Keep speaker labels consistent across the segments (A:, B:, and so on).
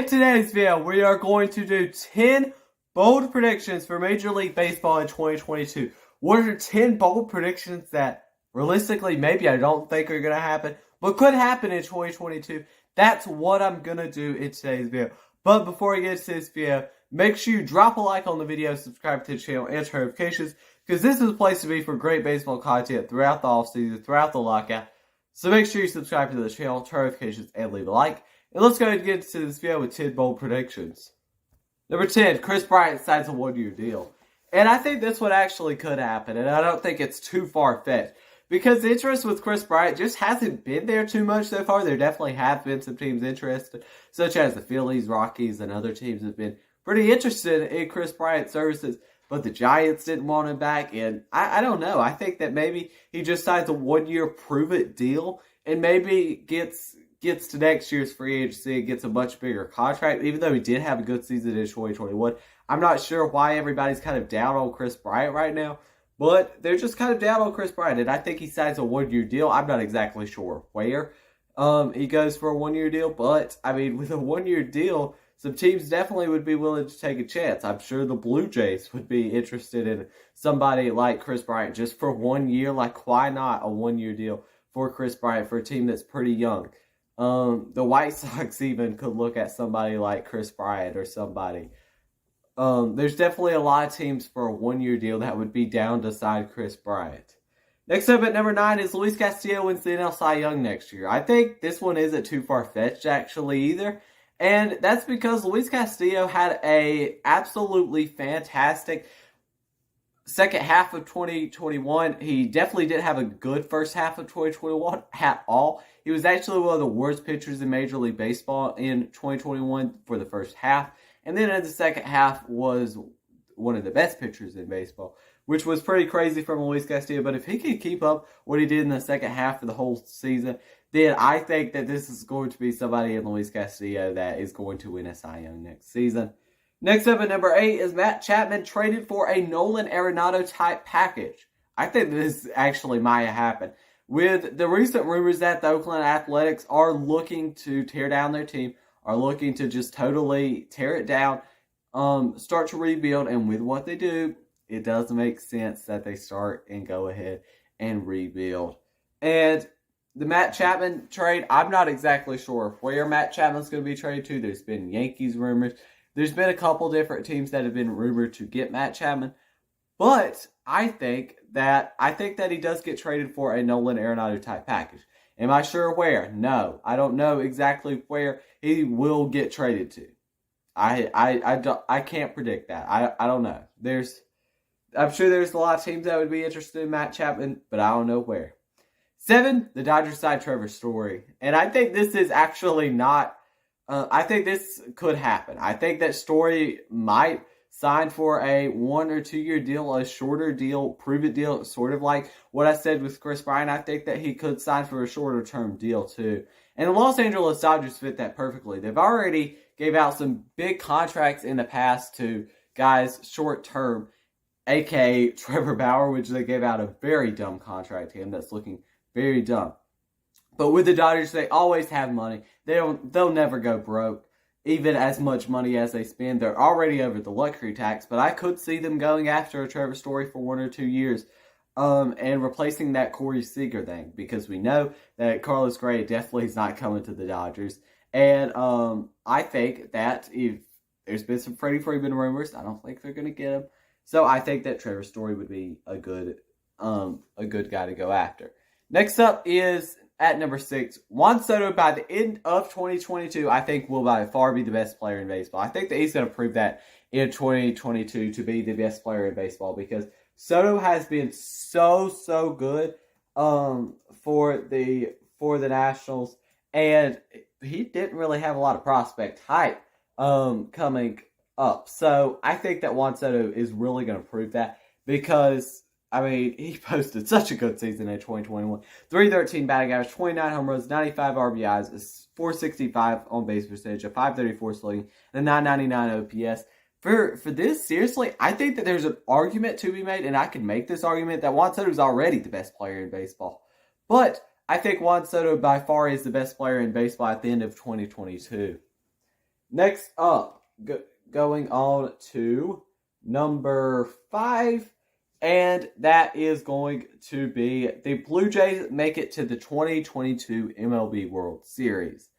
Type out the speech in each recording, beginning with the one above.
A: In today's video, we are going to do 10 bold predictions for Major League Baseball in 2022. What are 10 bold predictions that realistically maybe I don't think are going to happen, but could happen in 2022? That's what I'm going to do in today's video. But before I get into this video, make sure you drop a like on the video, subscribe to the channel, and turn notifications, because this is a place to be for great baseball content throughout the offseason, throughout the lockout. So make sure you subscribe to the channel, turn notifications, and leave a like. And let's go ahead and get into this video with 10 bold predictions. Number 10, Kris Bryant signs a one-year deal. And I think this one actually could happen, and I don't think it's too far-fetched. Because the interest with Kris Bryant just hasn't been there too much so far. There definitely have been some teams interested, such as the Phillies, Rockies, and other teams have been pretty interested in Kris Bryant's services. But the Giants didn't want him back, and I don't know. I think that maybe he just signs a one-year prove-it deal, and maybe gets to next year's free agency and gets a much bigger contract, even though he did have a good season in 2021. I'm not sure why everybody's kind of down on Kris Bryant right now, but they're just kind of down on Kris Bryant, and I think he signs a one-year deal. I'm not exactly sure where he goes for a one-year deal, but, I mean, with a one-year deal, some teams definitely would be willing to take a chance. I'm sure the Blue Jays would be interested in somebody like Kris Bryant just for 1 year. Like, why not a one-year deal for Kris Bryant for a team that's pretty young? The White Sox even could look at somebody like Kris Bryant or somebody. There's definitely a lot of teams for a one-year deal that would be down to sign Kris Bryant. Next up at number 9 is Luis Castillo wins the NL Cy Young next year. I think this one isn't too far-fetched actually either. And that's because Luis Castillo had a absolutely fantastic second half of 2021. He definitely didn't have a good first half of 2021 at all. He was actually one of the worst pitchers in Major League Baseball in 2021 for the first half. And then in the second half was one of the best pitchers in baseball, which was pretty crazy from Luis Castillo. But if he can keep up what he did in the second half of the whole season, then I think that this is going to be somebody in Luis Castillo that is going to win a Cy Young next season. Next up at number 8 is Matt Chapman traded for a Nolan Arenado type package. I think this actually might happen. With the recent rumors that the Oakland Athletics are looking to tear down their team, are looking to just totally tear it down, start to rebuild, and with what they do, it does make sense that they start and go ahead and rebuild. And the Matt Chapman trade, I'm not exactly sure where Matt Chapman's going to be traded to. There's been Yankees rumors. There's been a couple different teams that have been rumored to get Matt Chapman. But I think that he does get traded for a Nolan Arenado type package. Am I sure where? No. I don't know exactly where he will get traded to. I can't predict that. I don't know. I'm sure there's a lot of teams that would be interested in Matt Chapman, but I don't know where. 7, the Dodgers signed Trevor Story. And I think this is actually not, I think this could happen. I think that Story might sign for a 1 or 2 year deal, a shorter deal, prove-it deal, sort of like what I said with Kris Bryant. I think that he could sign for a shorter term deal too. And the Los Angeles Dodgers fit that perfectly. They've already gave out some big contracts in the past to guys short term, aka Trevor Bauer, which they gave out a very dumb contract to him that's looking very dumb. But with the Dodgers, they always have money. They'll never go broke. Even as much money as they spend, they're already over the luxury tax. But I could see them going after a Trevor Story for 1 or 2 years, and replacing that Corey Seager thing, because we know that Carlos Gray definitely is not coming to the Dodgers. And I think that if there's been some Freddie Freeman rumors, I don't think they're going to get him. So I think that Trevor Story would be a good guy to go after. Next up is, at number 6, Juan Soto by the end of 2022, I think will by far be the best player in baseball. I think that he's going to prove that in 2022 to be the best player in baseball, because Soto has been so good for the Nationals, and he didn't really have a lot of prospect hype coming up. So I think that Juan Soto is really going to prove that, because I mean, he posted such a good season in 2021. 313 batting average, 29 home runs, 95 RBIs, a 465 on base percentage, a 534 slugging, and a 999 OPS. For this, seriously, I think that there's an argument to be made, and I can make this argument, that Juan Soto is already the best player in baseball. But I think Juan Soto by far is the best player in baseball at the end of 2022. Next up, going on to number 5, and that is going to be the Blue Jays make it to the 2022 MLB World Series.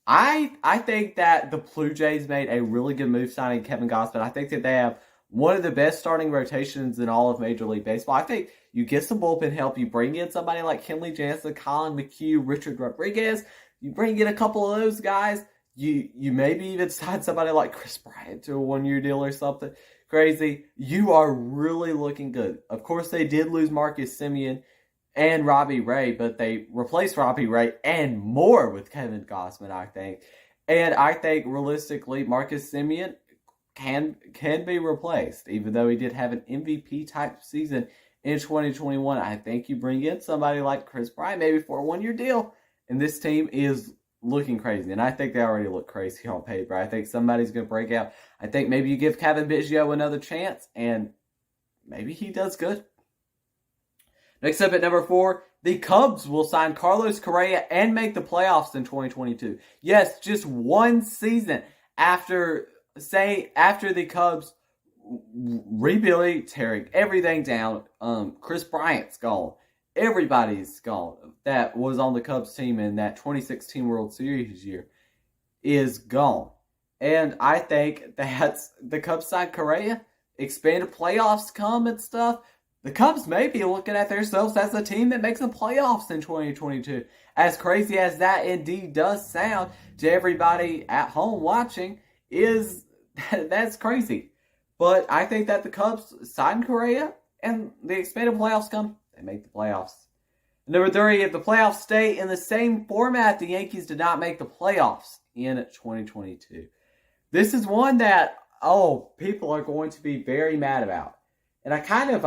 A: I think that the Blue Jays made a really good move signing Kevin Gausman. I think that they have one of the best starting rotations in all of Major League Baseball. I think you get some bullpen help. You bring in somebody like Kenley Jansen, Colin McHugh, Richard Rodriguez. You bring in a couple of those guys. You maybe even sign somebody like Kris Bryant to a one-year deal or something crazy. You are really looking good. Of course, they did lose Marcus Semien and Robbie Ray, but they replaced Robbie Ray and more with Kevin Gausman, I think. And I think realistically, Marcus Semien can be replaced, even though he did have an MVP type season in 2021. I think you bring in somebody like Kris Bryant, maybe for a one-year deal, and this team is looking crazy. And I think they already look crazy on paper. I think somebody's going to break out. I think maybe you give Kevin Biggio another chance, and maybe he does good. Next up at number 4, the Cubs will sign Carlos Correa and make the playoffs in 2022. Yes, just one season after the Cubs rebuilding, tearing everything down. Kris Bryant's gone. Everybody's gone that was on the Cubs team in that 2016 World Series year is gone. And I think that's the Cubs signed Correa, expanded playoffs come and stuff. The Cubs may be looking at themselves as a team that makes the playoffs in 2022. As crazy as that indeed does sound to everybody at home watching, that's crazy. But I think that the Cubs signed Correa and the expanded playoffs come, they make the playoffs. Number 3, if the playoffs stay in the same format, the Yankees did not make the playoffs in 2022. This is one that, people are going to be very mad about. And I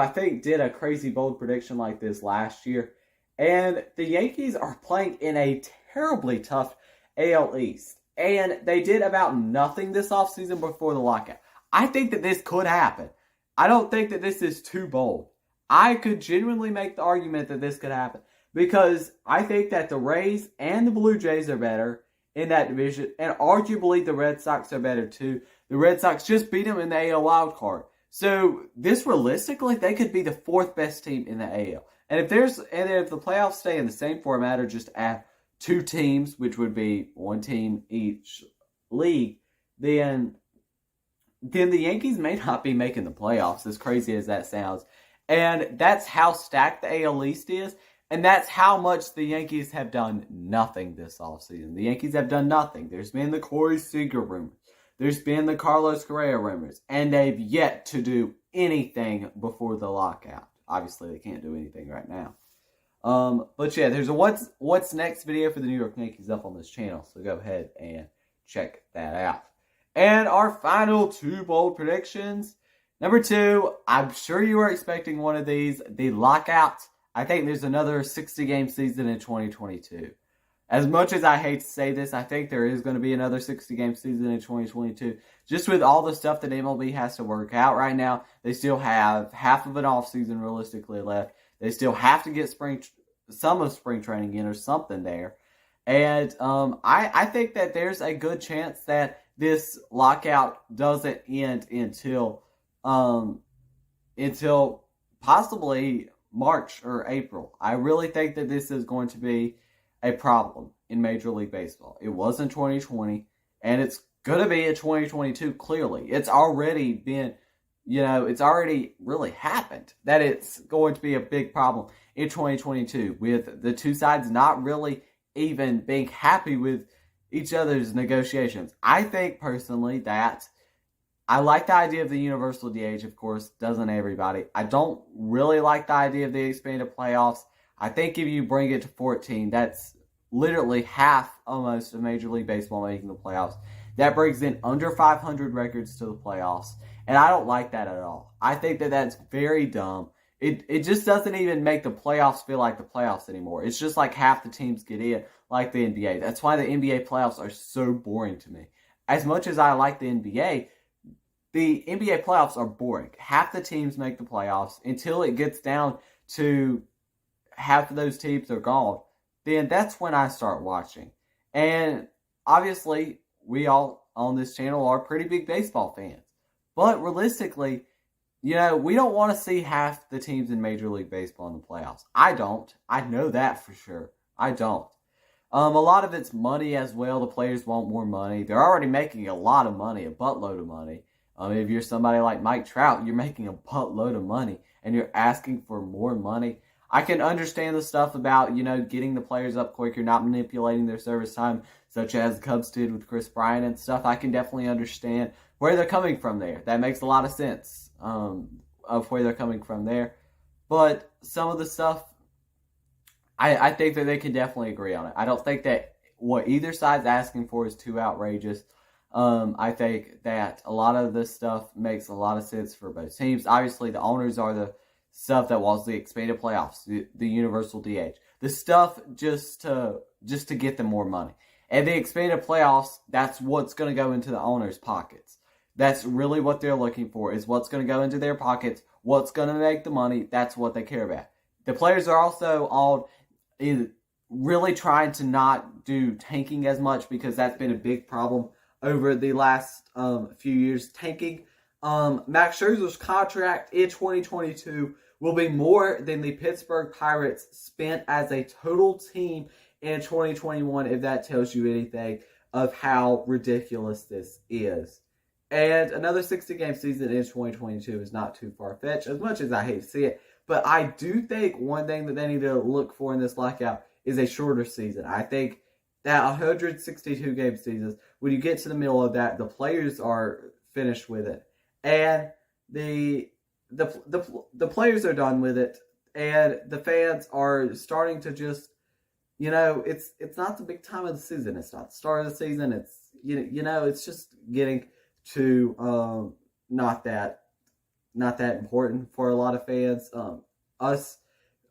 A: think, did a crazy bold prediction like this last year. And the Yankees are playing in a terribly tough AL East. And they did about nothing this offseason before the lockout. I think that this could happen. I don't think that this is too bold. I could genuinely make the argument that this could happen. Because I think that the Rays and the Blue Jays are better in that division. And arguably the Red Sox are better too. The Red Sox just beat them in the AL wild card. So this realistically, they could be the 4th best team in the AL. And if the playoffs stay in the same format or just add 2 teams, which would be 1 team each league, then the Yankees may not be making the playoffs, as crazy as that sounds. And that's how stacked the AL East is. And that's how much the Yankees have done nothing this offseason. The Yankees have done nothing. There's been the Corey Seager rumors. There's been the Carlos Correa rumors. And they've yet to do anything before the lockout. Obviously, they can't do anything right now. But yeah, there's a what's next video for the New York Yankees up on this channel. So go ahead and check that out. And our final 2 bold predictions. Number 2, I'm sure you were expecting one of these. The lockout. I think there's another 60-game season in 2022. As much as I hate to say this, I think there is going to be another 60-game season in 2022. Just with all the stuff that MLB has to work out right now, they still have half of an offseason realistically left. They still have to get some of spring training in or something there. And I think that there's a good chance that this lockout doesn't end until possibly March or April. I really think that this is going to be a problem in Major League Baseball. It was in 2020, and it's going to be in 2022, clearly. It's already been, it's already really happened that it's going to be a big problem in 2022 with the 2 sides not really even being happy with each other's negotiations. I think personally that I like the idea of the universal DH, of course, doesn't everybody? I don't really like the idea of the expanded playoffs. I think if you bring it to 14, that's literally half almost of Major League Baseball making the playoffs. That brings in under 500 records to the playoffs, and I don't like that at all. I think that that's very dumb. It just doesn't even make the playoffs feel like the playoffs anymore. It's just like half the teams get in, like the NBA. That's why the NBA playoffs are so boring to me. As much as I like the NBA playoffs are boring. Half the teams make the playoffs until it gets down to half of those teams are gone. Then that's when I start watching. And obviously, we all on this channel are pretty big baseball fans. But realistically, we don't want to see half the teams in Major League Baseball in the playoffs. I don't. I know that for sure. I don't. A lot of it's money as well. The players want more money. They're already making a lot of money, a buttload of money. If you're somebody like Mike Trout, you're making a buttload of money, and you're asking for more money. I can understand the stuff about, getting the players up quicker, not manipulating their service time, such as the Cubs did with Kris Bryant and stuff. I can definitely understand where they're coming from there. That makes a lot of sense of where they're coming from there. But some of the stuff, I think that they can definitely agree on it. I don't think that what either side's asking for is too outrageous. I think that a lot of this stuff makes a lot of sense for both teams. Obviously, the owners are the stuff that was the expanded playoffs, the universal DH, the stuff just to get them more money. And the expanded playoffs, that's what's going to go into the owners' pockets. That's really what they're looking for, is what's going to go into their pockets, what's going to make the money. That's what they care about. The players are also all really trying to not do tanking as much, because that's been a big problem over the last few years. Tanking. Max Scherzer's contract in 2022 will be more than the Pittsburgh Pirates spent as a total team in 2021, if that tells you anything of how ridiculous this is. And another 60-game season in 2022 is not too far-fetched, as much as I hate to see it. But I do think one thing that they need to look for in this lockout is a shorter season. I think that 162-game seasons, when you get to the middle of that, the players are finished with it. And the players are done with it, and the fans are starting to just, it's not the big time of the season. It's not the start of the season. It's it's just getting to not that important for a lot of fans. Us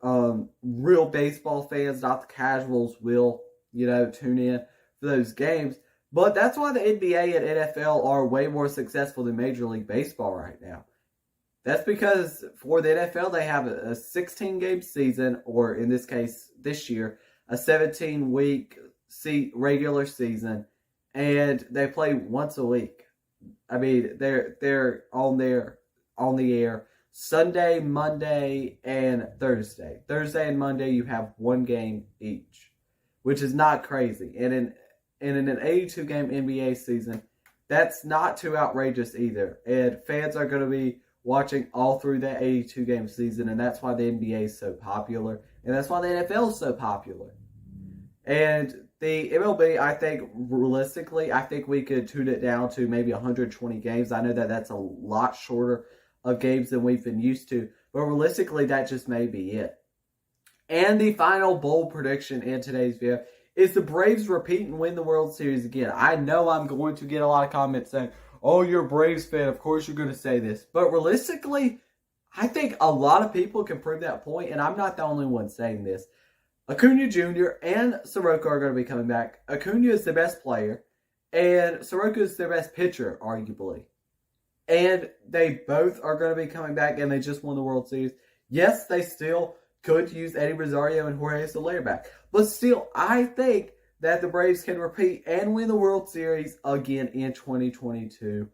A: real baseball fans, not the casuals, will tune in for those games. But that's why the NBA and NFL are way more successful than Major League Baseball right now. That's because for the NFL, they have a 16-game season, or in this case, this year, a 17-week regular season, and they play once a week. I mean, they're on the air Sunday, Monday, and Thursday. Thursday and Monday, you have one game each, which is not crazy. And in an 82-game NBA season, that's not too outrageous either. And fans are going to be watching all through that 82-game season, and that's why the NBA is so popular, and that's why the NFL is so popular. And the MLB, I think, realistically, I think we could tune it down to maybe 120 games. I know that that's a lot shorter of games than we've been used to, but realistically, that just may be it. And the final bold prediction in today's video is the Braves repeat and win the World Series again. I know I'm going to get a lot of comments saying, oh, you're a Braves fan, of course you're going to say this. But realistically, I think a lot of people can prove that point, and I'm not the only one saying this. Acuna Jr. and Soroka are going to be coming back. Acuna is the best player, and Soroka is their best pitcher, arguably. And they both are going to be coming back, and they just won the World Series. Yes, they still could use Eddie Rosario and Jorge Soler back. But still, I think that the Braves can repeat and win the World Series again in 2022.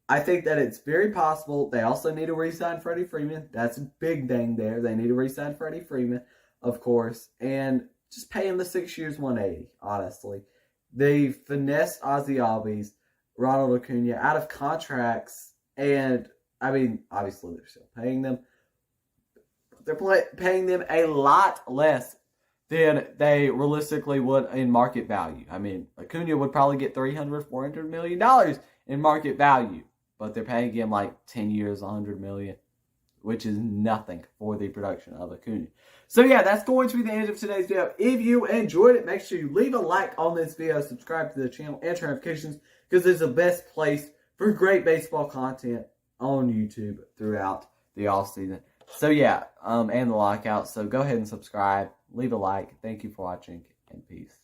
A: I think that it's very possible. They also need to re-sign Freddie Freeman. That's a big thing there. They need to re-sign Freddie Freeman, of course, and just pay him the 6 years, 180, honestly. They finessed Ozzy Albies, Ronald Acuna out of contracts, and, I mean, obviously they're still paying them. They're paying them a lot less than they realistically would in market value. I mean, Acuna would probably get $300, $400 million in market value, but they're paying him like 10 years, $100 million, which is nothing for the production of Acuna. So yeah, that's going to be the end of today's video. If you enjoyed it, make sure you leave a like on this video, subscribe to the channel, and turn notifications, because it's the best place for great baseball content on YouTube throughout the off season. So yeah, and the lockout. So go ahead and subscribe, leave a like. Thank you for watching, and peace.